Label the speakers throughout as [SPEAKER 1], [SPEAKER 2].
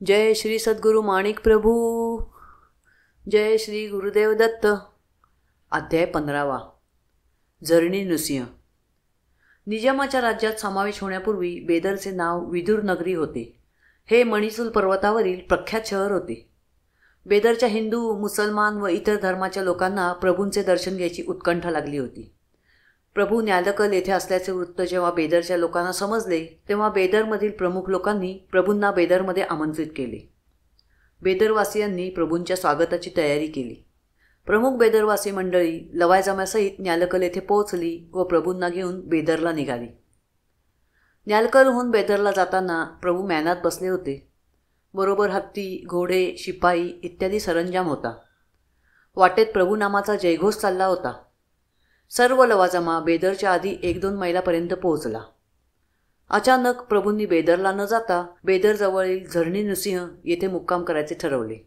[SPEAKER 1] जय श्री सद्गुरु माणिक प्रभू. जय श्री गुरुदेव दत्त. अध्याय 15. झरणी नृसिंह. निजामाच्या राज्यात समावेश होण्यापूर्वी बेदरचे नाव विदुर नगरी होते. हे मणिसूल पर्वतावरील प्रख्यात शहर होते. बेदरच्या हिंदू, मुसलमान व इतर धर्माच्या लोकांना प्रभूंचे दर्शन घ्यायची उत्कंठा लागली होती. प्रभू न्यालकल येथे असल्याचे वृत्त जेव्हा बेदरच्या लोकांना समजले तेव्हा बेदरमधील प्रमुख लोकांनी प्रभूंना बेदरमध्ये आमंत्रित केले. बेदरवासियांनी प्रभूंच्या स्वागताची तयारी केली. प्रमुख बेदरवासी मंडळी लवायजाम्यासहित न्यालकल येथे पोहोचली व प्रभूंना घेऊन बेदरला निघाली. न्यालकलहून बेदरला जाताना प्रभू मैनात बसले होते. बरोबर हत्ती, घोडे, शिपाई इत्यादी सरंजाम होता. वाटेत प्रभू नामाचा जयघोष चालला होता. सर्व लवाजमा बेदरच्या आधी 1-2 मैलापर्यंत पोहोचला. अचानक प्रभूंनी बेदरला न जाता बेदरजवळील झरणी नृसिंह येथे मुक्काम करायचे ठरवले.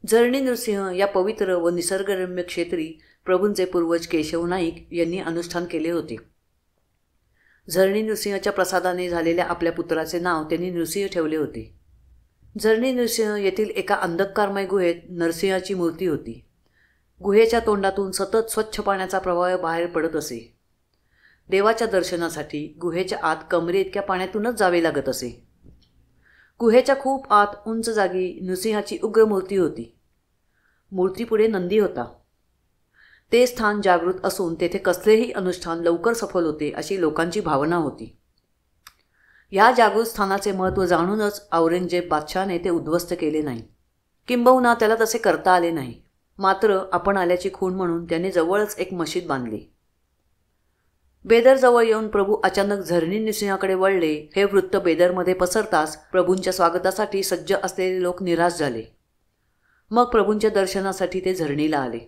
[SPEAKER 1] झरणी नृसिंह या पवित्र व निसर्गरम्य क्षेत्री प्रभूंचे पूर्वज केशव नाईक यांनी अनुष्ठान केले होते. झरणी नृसिंहच्या प्रसादाने झालेल्या आपल्या पुत्राचे नाव त्यांनी नृसिंह ठेवले होते. झरणी नृसिंह येथील एका अंधकारमय गुहेत नरसिंहाची मूर्ती होती. गुहेच्या तोंडातून सतत स्वच्छ पाण्याचा प्रवाह बाहेर पडत असे. देवाच्या दर्शनासाठी गुहेच्या आत कमरे इतक्या पाण्यातूनच जावे लागत असे. गुहेच्या खूप आत उंच जागी नृसिंहाची उग्र मूर्ती होती. मूर्तीपुढे नंदी होता. ते स्थान जागृत असून तेथे कसलेही अनुष्ठान लवकर सफल होते अशी लोकांची भावना होती. या जागृत स्थानाचे महत्त्व जाणूनच औरंगजेब बादशहाने ते उद्ध्वस्त केले नाही, किंबहुना त्याला तसे करता आले नाही. मात्र आपण आल्याची खूण म्हणून त्याने जवळच एक मशीद बांधली. बेदरजवळ येऊन प्रभू अचानक झरणी नृसिंहाकडे वळले. हे वृत्त बेदरमध्ये पसरताच प्रभूंच्या स्वागतासाठी सज्ज असलेले लोक निराश झाले. मग प्रभूंच्या दर्शनासाठी ते झरणीला आले.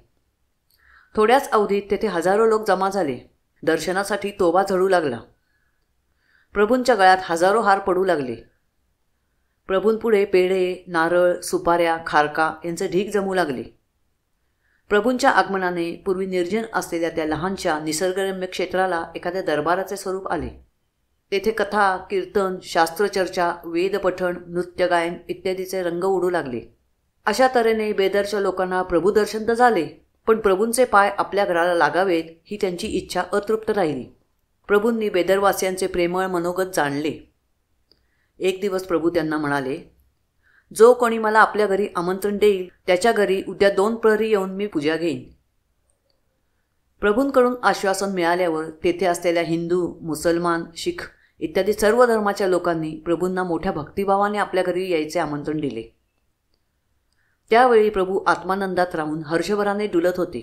[SPEAKER 1] थोड्याच अवधीत तेथे हजारो लोक जमा झाले. दर्शनासाठी तोबा झडू लागला. प्रभूंच्या गळ्यात हजारो हार पडू लागले. प्रभूंपुढे पेढे, नारळ, सुपाऱ्या, खारका यांचे ढीग जमू लागले. प्रभूंच्या आगमनाने पूर्वी निर्जन असलेल्या त्या लहानशा निसर्गरम्य क्षेत्राला एखाद्या दरबाराचे स्वरूप आले. तेथे कथा, कीर्तन, शास्त्रचर्चा, वेदपठण, नृत्यगायन इत्यादीचे रंग उडू लागले. अशा तऱ्हेने बेदरच्या लोकांना प्रभूदर्शन तर झाले, पण प्रभूंचे पाय आपल्या घराला लागावेत ही त्यांची इच्छा अतृप्त राहिली. प्रभूंनी बेदरवासियांचे प्रेमळ मनोगत जाणले. एक दिवस प्रभू त्यांना म्हणाले, जो कोणी मला आपल्या घरी आमंत्रण देईल त्याच्या घरी उद्या 2 प्रहरी येऊन मी पूजा घेईन. प्रभूंकडून आश्वासन मिळाल्यावर तेथे असलेल्या हिंदू, मुसलमान, शीख इत्यादी सर्व धर्माच्या लोकांनी प्रभूंना मोठ्या भक्तिभावाने आपल्या घरी यायचे आमंत्रण दिले. त्यावेळी प्रभू आत्मानंदात राहून हर्षभराने डुलत होते.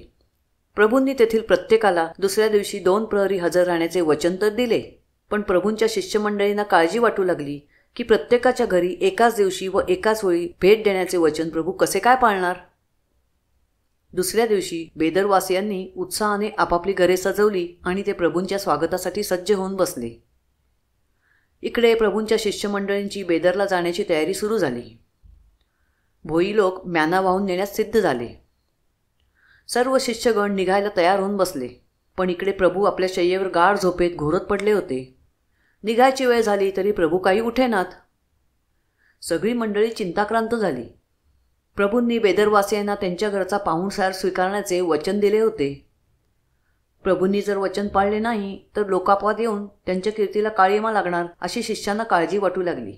[SPEAKER 1] प्रभूंनी तेथील प्रत्येकाला दुसऱ्या दिवशी 2 प्रहरी हजर राहण्याचे वचन तर दिले, पण प्रभूंच्या शिष्यमंडळींना काळजी वाटू लागली की प्रत्येकाच्या घरी एकाच दिवशी व एकाच वेळी भेट देण्याचे वचन प्रभू कसे काय पाळणार. दुसऱ्या दिवशी बेदरवासियांनी उत्साहाने आपापली घरे सजवली आणि ते प्रभूंच्या स्वागतासाठी सज्ज होऊन बसले. इकडे प्रभूंच्या शिष्यमंडळींची बेदरला जाण्याची तयारी सुरू झाली. भोई लोक म्याना वाहून नेण्यास सिद्ध झाले. सर्व शिष्यगण निघायला तयार होऊन बसले, पण इकडे प्रभू आपल्या शय्येवर गाढ झोपेत घोरत पडले होते. निघायची वेळ झाली तरी प्रभू काही उठेनात. सगळी मंडळी चिंताक्रांत झाली. प्रभूंनी बेदरवासियांना त्यांच्या घरचा पाहुणचार स्वीकारण्याचे वचन दिले होते. प्रभूंनी जर वचन पाळले नाही तर लोकापवाद येऊन त्यांच्या कीर्तीला काळिमा लागणार अशी शिष्यांना काळजी वाटू लागली.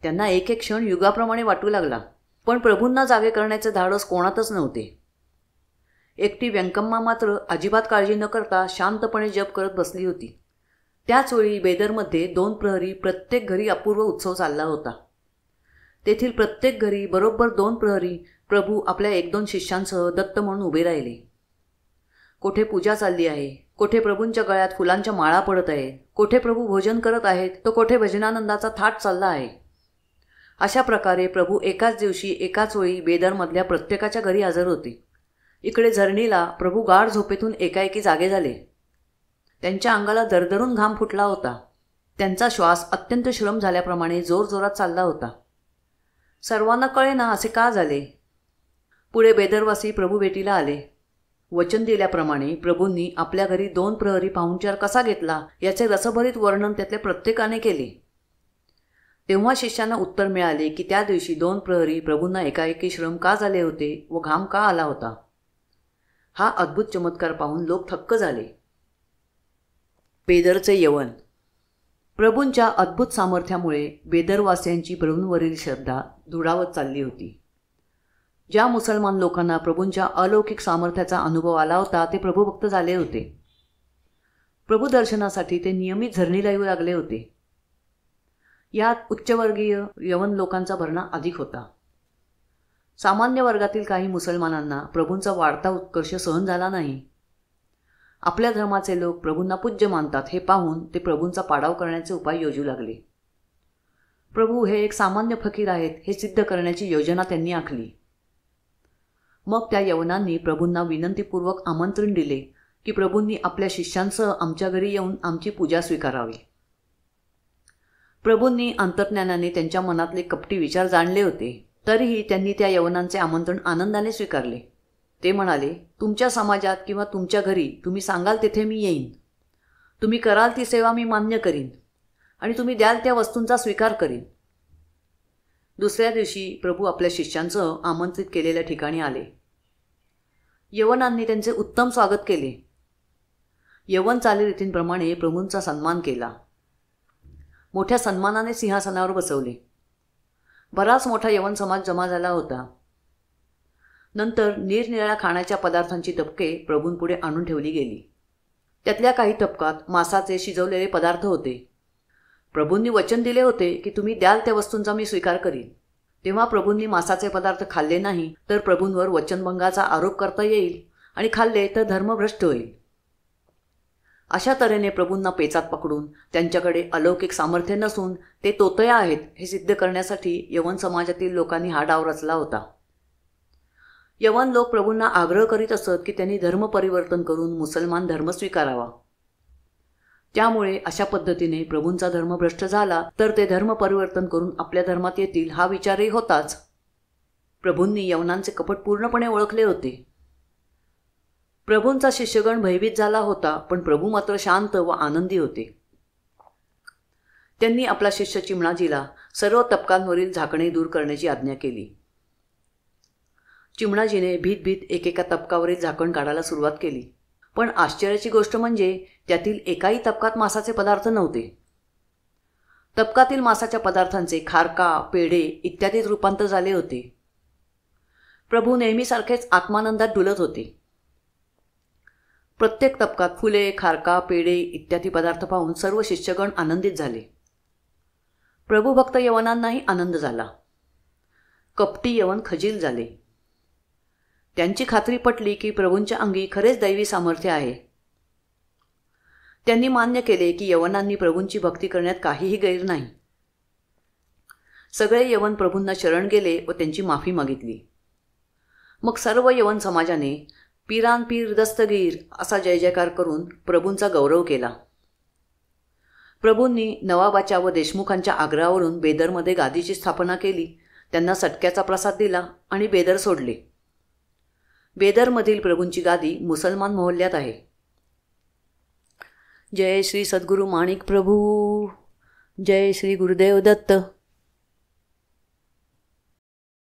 [SPEAKER 1] त्यांना एक एक क्षण युगाप्रमाणे वाटू लागला, पण प्रभूंना जागे करण्याचे धाडस कोणातच नव्हते. एकटी व्यंकम्मा मात्र अजिबात काळजी न करता शांतपणे जप करत बसली होती. त्याचवेळी बेदरमध्ये 2 प्रहरी प्रत्येक घरी अपूर्व उत्सव चालला होता. तेथील प्रत्येक घरी बरोबर 2 प्रहरी प्रभू आपल्या 1-2 शिष्यांसह दत्त म्हणून उभे राहिले. कोठे पूजा चालली आहे, कोठे प्रभूंच्या गळ्यात फुलांच्या माळा पडत आहेत, कोठे प्रभू भोजन करत आहेत, तर कोठे भजनानंदाचा थाट चालला आहे. अशा प्रकारे प्रभू एकाच दिवशी एकाच वेळी बेदरमधल्या प्रत्येकाच्या घरी हजर होते. इकडे झरणीला प्रभू गाढ झोपेतून एकाएकी जागे झाले. त्यांच्या अंगाला दरदरून घाम फुटला होता. त्यांचा श्वास अत्यंत श्रम झाल्याप्रमाणे जोरजोरात चालला होता. सर्वांना कळेना असे का झाले. पुढे बेदरवासी प्रभू भेटीला आले. वचन दिल्याप्रमाणे प्रभूंनी आपल्या घरी 2 प्रहरी पाहुणचार कसा घेतला याचे रसभरीत वर्णन त्यातल्या प्रत्येकाने केले. तेव्हा शिष्यांना उत्तर मिळाले की त्या दिवशी 2 प्रहरी प्रभूंना एकाएकी श्रम का झाले होते व घाम का आला होता. हा अद्भुत चमत्कार पाहून लोक थक्क झाले. बेदरचे यवन. प्रभूंच्या अद्भुत सामर्थ्यामुळे बेदरवासियांची प्रभूंवरील श्रद्धा दुरावत चालली होती. ज्या मुसलमान लोकांना प्रभूंच्या अलौकिक सामर्थ्याचा अनुभव आला होता ते प्रभुभक्त झाले होते. प्रभू दर्शनासाठी ते नियमित झरणीला येऊ लागले होते. यात उच्चवर्गीय यवन लोकांचा भरणा अधिक होता. सामान्य वर्गातील काही मुसलमानांना प्रभूंचा वाढता उत्कर्ष सहन झाला नाही. आपल्या धर्माचे लोक प्रभूंना पूज्य मानतात हे पाहून ते प्रभूंचा पाडाव करण्याचे उपाय योजू लागले. प्रभू हे एक सामान्य फकीर आहेत हे सिद्ध करण्याची योजना त्यांनी आखली. मग त्या यवनांनी प्रभूंना विनंतीपूर्वक आमंत्रण दिले की प्रभूंनी आपल्या शिष्यांसह आमच्या घरी येऊन आमची पूजा स्वीकारावी. प्रभूंनी अंतर्ज्ञानाने त्यांच्या मनातले कपटी विचार जाणले होते. तरीही त्यांनी त्या यवनांचे आमंत्रण आनंदाने स्वीकारले. ते म्हणाले, तुमच्या समाजात किंवा तुमच्या घरी तुम्ही सांगाल तेथे मी येईन. तुम्ही कराल ती सेवा मी मान्य करीन आणि तुम्ही द्याल त्या वस्तूंचा स्वीकार करीन. दुसऱ्या दिवशी प्रभू आपल्या शिष्यांसह आमंत्रित केलेल्या ठिकाणी आले. यवनांनी त्यांचे उत्तम स्वागत केले. यवन चालीरीतींप्रमाणे प्रभूंचा सन्मान केला. मोठ्या सन्मानाने सिंहासनावर बसवले. बराच मोठा यवन समाज जमा झाला होता. नंतर निरनिराळ्या खाण्याच्या पदार्थांची तपके प्रभूंपुढे आणून ठेवली गेली. त्यातल्या काही तपकात मांसाचे शिजवलेले पदार्थ होते. प्रभूंनी वचन दिले होते की तुम्ही द्याल त्या वस्तूंचा मी स्वीकार करीन. तेव्हा प्रभूंनी मांसाचे पदार्थ खाल्ले नाही तर प्रभूंवर वचनभंगाचा आरोप करता येईल आणि खाल्ले तर धर्मभ्रष्ट होईल. अशा तऱ्हेने प्रभूंना पेचात पकडून त्यांच्याकडे अलौकिक सामर्थ्य नसून ते तोतया आहेत हे सिद्ध करण्यासाठी यवन समाजातील लोकांनी हा डाव रचला होता. यवन लोक प्रभूंना आग्रह करीत असत की त्यांनी धर्म परिवर्तन करून मुसलमान धर्म स्वीकारावा. त्यामुळे अशा पद्धतीने प्रभूंचा धर्म भ्रष्ट झाला तर ते धर्म परिवर्तन करून आपल्या धर्मात येतील हा विचारही होताच. प्रभूंनी यवनांचे कपट पूर्णपणे ओळखले होते. प्रभूंचा शिष्यगण भयभीत झाला होता पण प्रभू मात्र शांत व आनंदी होते. त्यांनी आपला शिष्य चिमणाजीला सर्व तपकांवरील झाकणे दूर करण्याची आज्ञा केली. चिमणाजीने भीत भीत एकेका तपकावरील झाकण काढायला सुरुवात केली. पण आश्चर्याची गोष्ट म्हणजे त्यातील एकाही तपकात मांसाचे पदार्थ नव्हते. तपकातील मांसाच्या पदार्थांचे खारका, पेढे इत्यादीत रूपांतर झाले होते. प्रभू नेहमीसारखेच आत्मानंदात डुलत होते. प्रत्येक तपकात फुले, खारका, पेढे इत्यादी पदार्थ पाहून सर्व शिष्यगण आनंदित झाले. प्रभुभक्त यवनांनाही आनंद झाला. कपटी यवन खजील झाले. त्यांची खात्री पटली की प्रभूंच्या अंगी खरेच दैवी सामर्थ्य आहे. त्यांनी मान्य केले की यवनांनी प्रभूंची भक्ती करण्यात काहीही गैर नाही. सगळे यवन प्रभूंना शरण गेले व त्यांची माफी मागितली. मग सर्व यवन समाजाने पीरान पीर दस्तगीर असा जय जयकार करून प्रभूंचा गौरव केला. प्रभूंनी नवाबाच्या व देशमुखांच्या आग्रहावरून बेदरमध्ये गादीची स्थापना केली. त्यांना सटक्याचा प्रसाद दिला आणि बेदर सोडले. बेदरमधील प्रभूंची गादी मुसलमान मोहल्ल्यात आहे. जय श्री सद्गुरु माणिक प्रभू. जय श्री गुरुदेव दत्त.